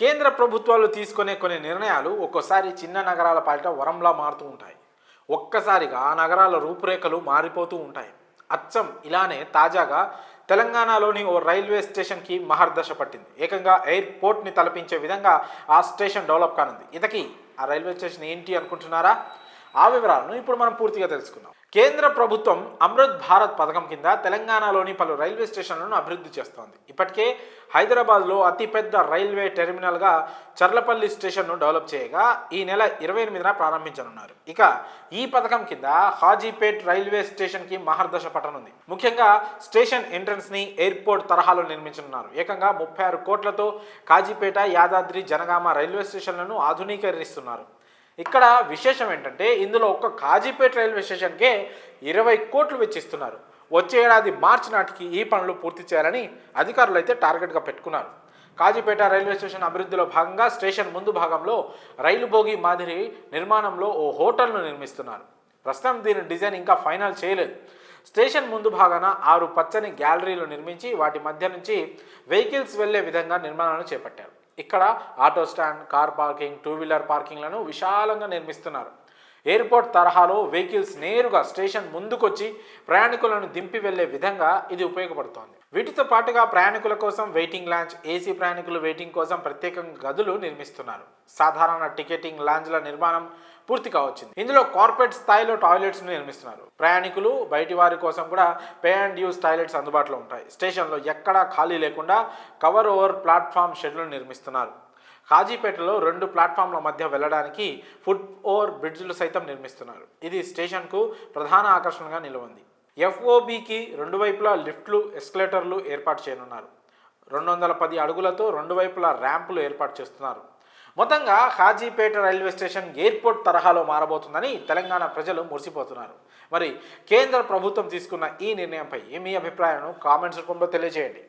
కేంద్ర ప్రభుత్వాలు తీసుకునే కొన్ని నిర్ణయాలు ఒక్కోసారి చిన్న నగరాల పాలిట వరంలా మారుతూ ఉంటాయి. ఒక్కసారిగా ఆ నగరాల రూపురేఖలు మారిపోతూ ఉంటాయి. అచ్చం ఇలానే తాజాగా తెలంగాణలోని ఓ రైల్వే స్టేషన్కి మహర్దశ పట్టింది. ఏకంగా ఎయిర్పోర్ట్ని తలపించే విధంగా ఆ స్టేషన్ డెవలప్ కానుంది. ఇంతకీ ఆ రైల్వే స్టేషన్ ఏంటి అనుకుంటున్నారా? ఆ వివరాలను ఇప్పుడు మనం పూర్తిగా తెలుసుకుందాం. కేంద్ర ప్రభుత్వం అమృత్ భారత్ పథకం కింద తెలంగాణలోని పలు రైల్వే స్టేషన్లను అభివృద్ధి చేస్తోంది. ఇప్పటికే హైదరాబాద్లో అతిపెద్ద రైల్వే టెర్మినల్గా చర్లపల్లి స్టేషన్ను డెవలప్ చేయగా ఈ నెల 28న ప్రారంభించనున్నారు. ఇక ఈ పథకం కింద హాజీపేట్ రైల్వే స్టేషన్కి మహర్దశ పట్టనుంది. ముఖ్యంగా స్టేషన్ ఎంట్రన్స్ని ఎయిర్పోర్ట్ తరహాలో నిర్మించనున్నారు. ఏకంగా 36 కోట్లతో కాజీపేట, యాదాద్రి, జనగామ రైల్వే స్టేషన్లను ఆధునీకరిస్తున్నారు. ఇక్కడ విశేషం ఏంటంటే ఇందులో ఒక్క కాజీపేట రైల్వే స్టేషన్కే 20 కోట్లు వెచ్చిస్తున్నారు. వచ్చే ఏడాది మార్చి నాటికి ఈ పనులు పూర్తి చేయాలని అధికారులు అయితే టార్గెట్గా పెట్టుకున్నారు. కాజీపేట రైల్వే స్టేషన్ అభివృద్ధిలో భాగంగా స్టేషన్ ముందు భాగంలో రైలు బోగి మాదిరి నిర్మాణంలో ఓ హోటల్ను నిర్మిస్తున్నారు. ప్రస్తుతం దీని డిజైన్ ఇంకా ఫైనల్ చేయలేదు. స్టేషన్ ముందు భాగాన 6 పచ్చని గ్యాలరీలు నిర్మించి వాటి మధ్య నుంచి వెహికల్స్ వెళ్లే విధంగా నిర్మాణాలను చేపట్టారు. ఇక్కడ auto stand, car parking, 2 wheeler పార్కింగ్లను విశాలంగా నిర్మిస్తున్నారు. ఎయిర్పోర్ట్ తరహాలో వెహికల్స్ నేరుగా స్టేషన్ ముందుకొచ్చి ప్రయాణికులను దింపి వెళ్లే విధంగా ఇది ఉపయోగపడుతోంది. వీటితో పాటుగా ప్రయాణికుల కోసం వెయిటింగ్ లాంజ్, ఏసీ ప్రయాణికులు వెయిటింగ్ కోసం ప్రత్యేకంగా గదులు నిర్మిస్తున్నారు. సాధారణ టికెటింగ్ లాంజ్ల నిర్మాణం పూర్తి కావచ్చింది. ఇందులో కార్పొరేట్ స్థాయిలో టాయిలెట్స్ నిర్మిస్తున్నారు. ప్రయాణికులు బయటి వారి కోసం కూడా పే అండ్ యూస్ టాయిలెట్స్ అందుబాటులో ఉంటాయి. స్టేషన్లో ఎక్కడా ఖాళీ లేకుండా కవర్ ఓవర్ ప్లాట్ఫామ్ షెడ్లు నిర్మిస్తున్నారు. కాజీపేటలో 2 ప్లాట్ఫామ్ల మధ్య వెళ్ళడానికి ఫుట్ ఓవర్ బ్రిడ్జ్లు సైతం నిర్మిస్తున్నారు. ఇది స్టేషన్కు ప్రధాన ఆకర్షణగా నిలవంది. ఎఫ్ఓబికి 2 వైపులా లిఫ్ట్లు, ఎస్కలేటర్లు ఏర్పాటు చేయనున్నారు. 210 అడుగులతో 2 వైపులా ర్యాంపులు ఏర్పాటు చేస్తున్నారు. మొత్తంగా కాజీపేట రైల్వే స్టేషన్ ఎయిర్పోర్ట్ తరహాలో మారబోతుందని తెలంగాణ ప్రజలు మురిసిపోతున్నారు. మరి కేంద్ర ప్రభుత్వం తీసుకున్న ఈ నిర్ణయంపై మీ అభిప్రాయాలను కామెంట్స్ రూపంలో తెలియజేయండి.